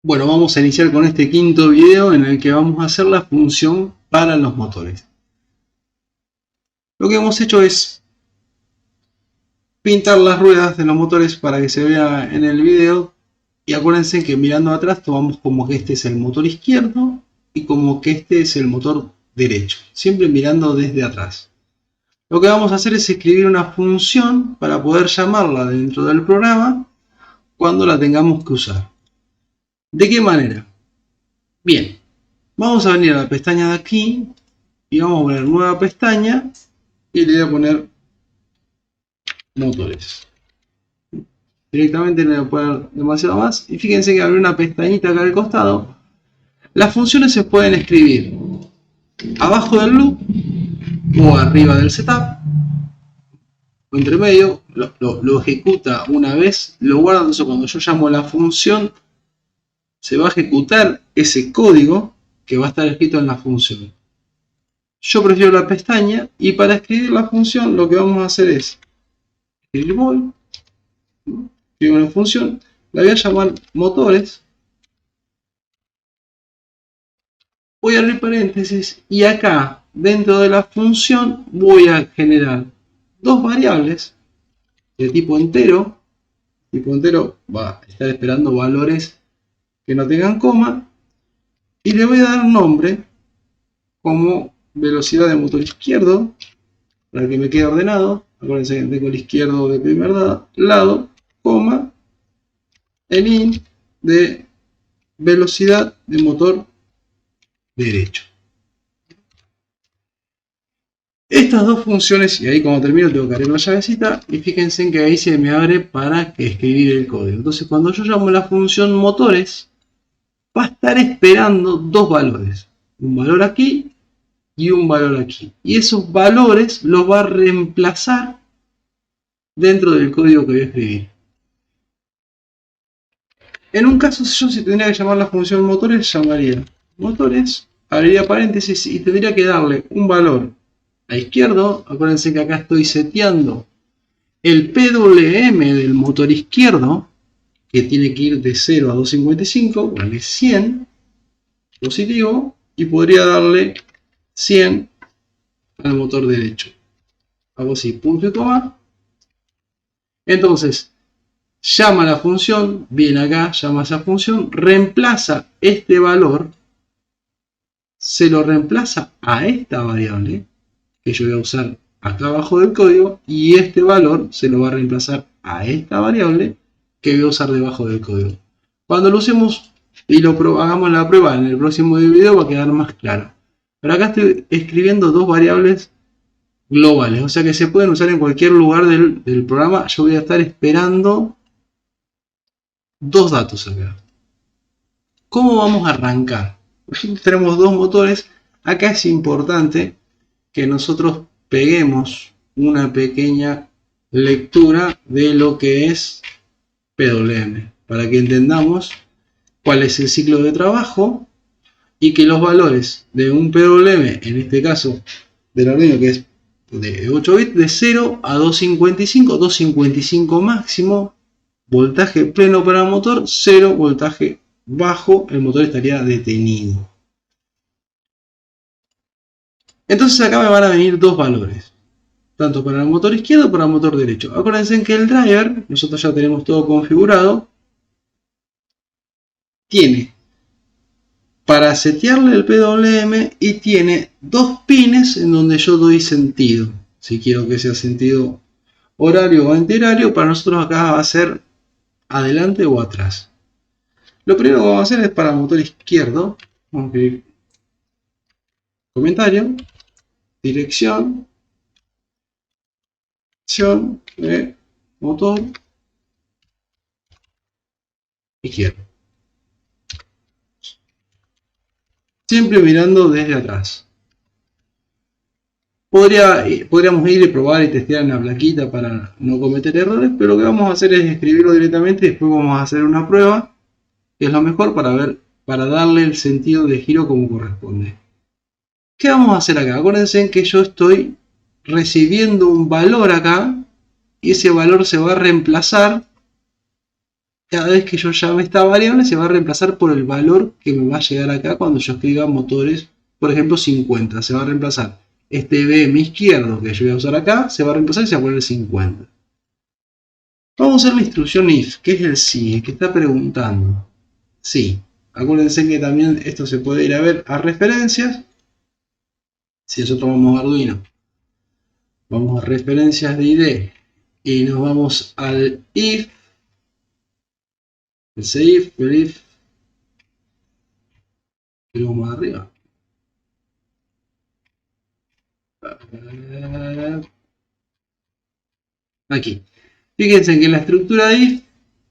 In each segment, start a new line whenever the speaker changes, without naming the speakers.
Bueno, vamos a iniciar con este quinto video en el que vamos a hacer la función para los motores. Lo que hemos hecho es pintar las ruedas de los motores para que se vea en el video. Y acuérdense que mirando atrás tomamos como que este es el motor izquierdo y como que este es el motor derecho. Siempre mirando desde atrás. Lo que vamos a hacer es escribir una función para poder llamarla dentro del programa cuando la tengamos que usar. ¿De qué manera? Bien, vamos a venir a la pestaña de aquí y vamos a poner nueva pestaña y le voy a poner motores. Directamente no voy a poner demasiado más y fíjense que abre una pestañita acá al costado. Las funciones se pueden escribir abajo del loop o arriba del setup o entre medio. Lo ejecuta una vez, lo guarda. Entonces cuando yo llamo la función se va a ejecutar ese código que va a estar escrito en la función. Yo prefiero la pestaña y para escribir la función lo que vamos a hacer es escribir void, escribo una función, la voy a llamar motores, voy a abrir paréntesis y acá dentro de la función voy a generar dos variables de tipo entero. Tipo entero va a estar esperando valores que no tengan coma y le voy a dar nombre como velocidad de motor izquierdo para que me quede ordenado. Acuérdense que tengo el izquierdo de primer lado, coma, el int de velocidad de motor derecho. Estas dos funciones, y ahí cuando termino tengo que abrir la llavecita y fíjense que ahí se me abre para escribir el código. Entonces cuando yo llamo la función motores va a estar esperando dos valores, un valor aquí y un valor aquí, y esos valores los va a reemplazar dentro del código que voy a escribir. En un caso, yo si tendría que llamar la función motores, llamaría motores, abriría paréntesis y tendría que darle un valor a izquierdo. Acuérdense que acá estoy seteando el PWM del motor izquierdo, que tiene que ir de 0 a 255, vale 100, positivo, y podría darle 100 al motor derecho. Hago así, punto y coma. Entonces, llama la función, viene acá, llama esa función, reemplaza este valor, se lo reemplaza a esta variable, que yo voy a usar acá abajo del código, y este valor se lo va a reemplazar a esta variable, que voy a usar debajo del código. Cuando lo usemos y hagamos la prueba en el próximo video va a quedar más claro. Pero acá estoy escribiendo dos variables globales, o sea que se pueden usar en cualquier lugar del programa. Yo voy a estar esperando dos datos acá. ¿Cómo vamos a arrancar? Tenemos dos motores. Acá es importante que nosotros peguemos una pequeña lectura de lo que es PWM, para que entendamos cuál es el ciclo de trabajo y que los valores de un PWM, en este caso del Arduino que es de 8 bits, de 0 a 255, 255 máximo, voltaje pleno para el motor, 0 voltaje bajo, el motor estaría detenido. Entonces acá me van a venir dos valores, tanto para el motor izquierdo como para el motor derecho. Acuérdense que el driver, nosotros ya tenemos todo configurado, tiene para setearle el PWM y tiene dos pines en donde yo doy sentido. Si quiero que sea sentido horario o antihorario, para nosotros acá va a ser adelante o atrás. Lo primero que vamos a hacer es para el motor izquierdo. Vamos a escribir comentario, dirección de motor izquierdo. Siempre mirando desde atrás. Podríamos ir y probar y testear en la plaquita para no cometer errores, pero lo que vamos a hacer es escribirlo directamente y después vamos a hacer una prueba, que es lo mejor para darle el sentido de giro como corresponde. ¿Qué vamos a hacer acá? Acuérdense que yo estoy recibiendo un valor acá y ese valor se va a reemplazar cada vez que yo llame esta variable, se va a reemplazar por el valor que me va a llegar acá cuando yo escriba motores, por ejemplo 50. Se va a reemplazar este BM izquierdo que yo voy a usar acá, se va a reemplazar y se va a poner 50. Vamos a usar la instrucción if, que es el si, el que está preguntando. Sí. Acuérdense que también esto se puede ir a ver a referencias. Si nosotros vamos a Arduino, vamos a referencias de ID y nos vamos al if, ese if, el if, y vamos arriba. Aquí. Fíjense que en la estructura de if,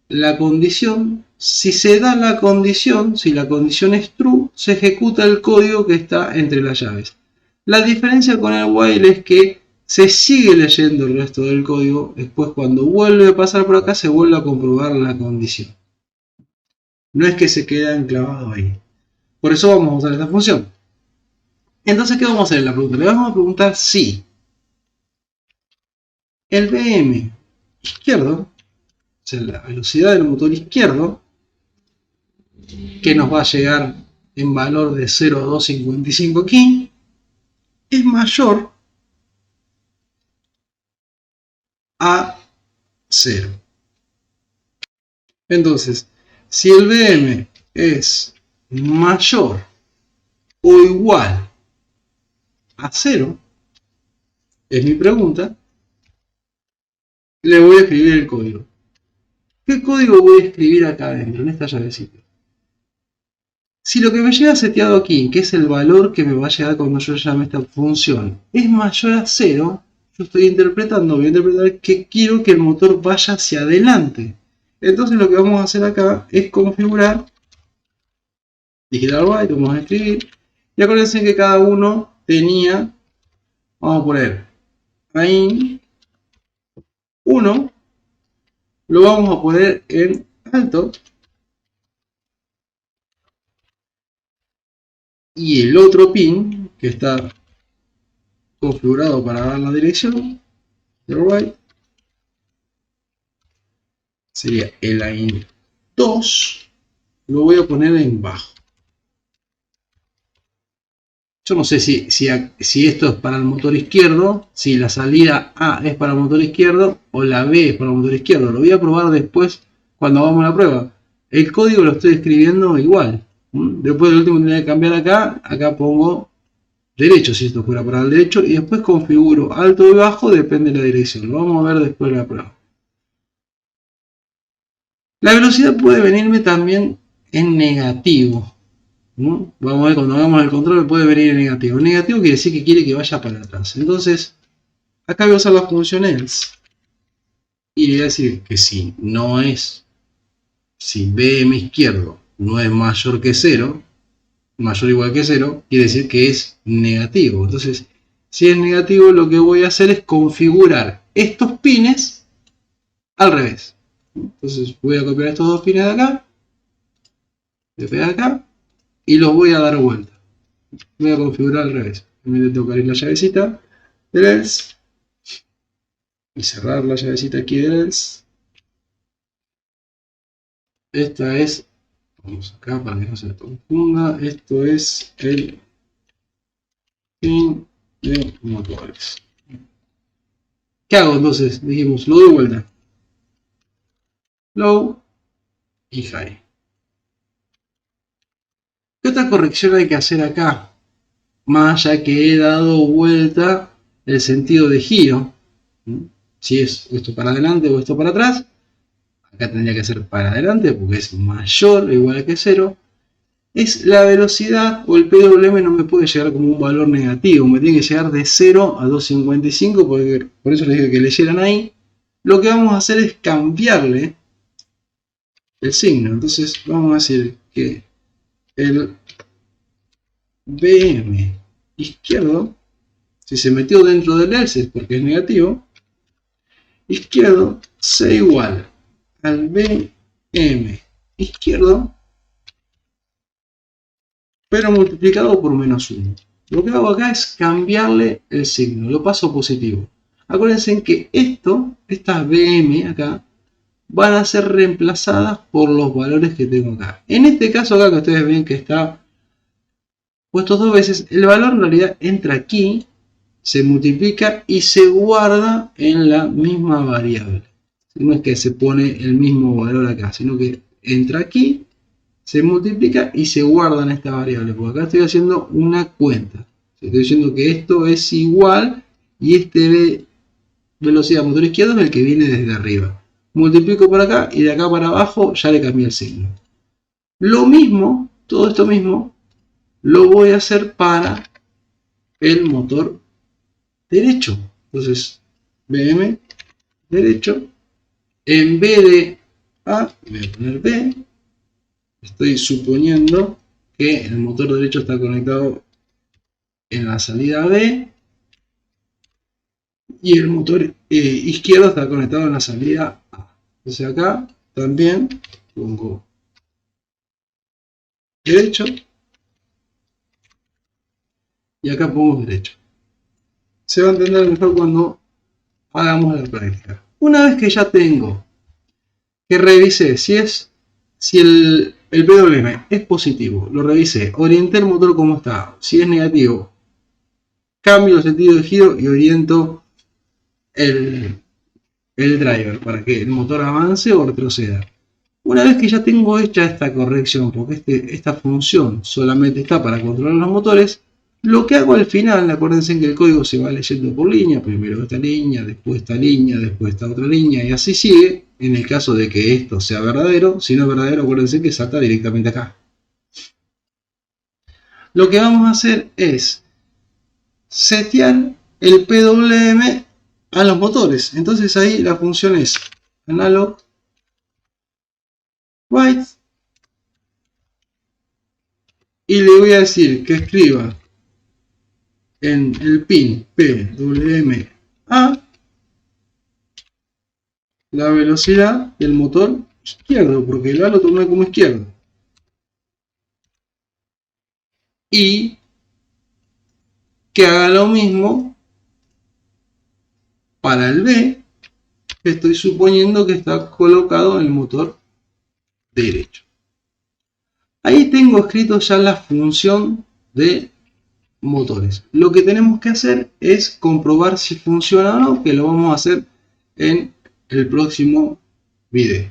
la condición, si se da la condición, si la condición es true, se ejecuta el código que está entre las llaves. La diferencia con el while es que se sigue leyendo el resto del código, después cuando vuelve a pasar por acá se vuelve a comprobar la condición. No es que se queda enclavado ahí. Por eso vamos a usar esta función. Entonces, ¿qué vamos a hacer en la pregunta? Le vamos a preguntar si el BM izquierdo, o sea, la velocidad del motor izquierdo, que nos va a llegar en valor de 0,255 key, es mayor a 0. Entonces, si el BM es mayor o igual a 0, es mi pregunta, le voy a escribir el código. ¿Qué código voy a escribir acá adentro, en esta llavecita? Si lo que me llega seteado aquí, que es el valor que me va a llegar cuando yo llame esta función, es mayor a 0, yo estoy interpretando, voy a interpretar que quiero que el motor vaya hacia adelante. Entonces lo que vamos a hacer acá es configurar digital byte, vamos a escribir, y acuérdense que cada uno tenía, vamos a poner ahí 1, lo vamos a poner en alto, y el otro pin que está configurado para dar la dirección del byte sería el line 2, lo voy a poner en bajo. Yo no sé si esto es para el motor izquierdo, si la salida A es para el motor izquierdo o la B es para el motor izquierdo. Lo voy a probar después cuando hagamos la prueba. El código lo estoy escribiendo igual. Después del último tendría que cambiar acá. Acá pongo derecho si esto fuera para el derecho. Y después configuro alto y bajo, depende de la dirección. Lo vamos a ver después de la prueba. La velocidad puede venirme también en negativo. Vamos a ver, cuando hagamos el control puede venir en negativo. En negativo quiere decir que quiere que vaya para atrás. Entonces, acá voy a usar la función else. Y le voy a decir que si BM izquierdo no es mayor que 0, mayor o igual que 0, quiere decir que es negativo. Entonces, si es negativo, lo que voy a hacer es configurar estos pines al revés. Entonces, voy a copiar estos dos pines de acá, de acá, y los voy a dar vuelta. Voy a configurar al revés. En vez de tocar la llavecita del else y cerrar la llavecita aquí del else, esta es, vamos acá para que no se confunda, esto es el pin de motores. ¿Qué hago entonces? Dijimos, lo doy vuelta. Low y high. ¿Qué otra corrección hay que hacer acá? Más allá que he dado vuelta el sentido de giro. Si es esto para adelante o esto para atrás. Acá tendría que ser para adelante porque es mayor o igual que 0. Es la velocidad o el PWM no me puede llegar como un valor negativo. Me tiene que llegar de 0 a 255. Porque, por eso les digo que leyeran ahí. Lo que vamos a hacer es cambiarle el signo. Entonces vamos a decir que el BM izquierdo, si se metió dentro del else porque es negativo, izquierdo sea igual al BM izquierdo, pero multiplicado por menos 1. Lo que hago acá es cambiarle el signo, lo paso a positivo. Acuérdense que estas BM acá, van a ser reemplazadas por los valores que tengo acá. En este caso acá que ustedes ven que está puesto dos veces, el valor en realidad entra aquí, se multiplica y se guarda en la misma variable. No es que se pone el mismo valor acá, sino que entra aquí, se multiplica y se guarda en esta variable. Porque acá estoy haciendo una cuenta. Estoy diciendo que esto es igual y este velocidad motor izquierdo es el que viene desde arriba. Multiplico por acá y de acá para abajo ya le cambié el signo. Lo mismo, todo esto mismo, lo voy a hacer para el motor derecho. Entonces, BM derecho, en vez de A, voy a poner B. Estoy suponiendo que el motor derecho está conectado en la salida B y el motor izquierdo está conectado en la salida A. Entonces acá también pongo derecho y acá pongo derecho. Se va a entender mejor cuando hagamos la práctica. Una vez que ya tengo que revisé si el PWM es positivo, lo revisé, orienté el motor como está. Si es negativo, cambio el sentido de giro y oriento el driver para que el motor avance o retroceda. Una vez que ya tengo hecha esta corrección, porque esta función solamente está para controlar los motores, lo que hago al final, acuérdense que el código se va leyendo por línea, primero esta línea, después esta otra línea y así sigue, en el caso de que esto sea verdadero. Si no es verdadero, acuérdense que salta directamente acá. Lo que vamos a hacer es setear el PWM a los motores. Entonces ahí la función es analog write y le voy a decir que escriba en el pin PWMA la velocidad del motor izquierdo, porque el A lo tomé como izquierdo. Y que haga lo mismo para el B, que estoy suponiendo que está colocado en el motor derecho. Ahí tengo escrito ya la función de motores. Lo que tenemos que hacer es comprobar si funciona o no, que lo vamos a hacer en el próximo video.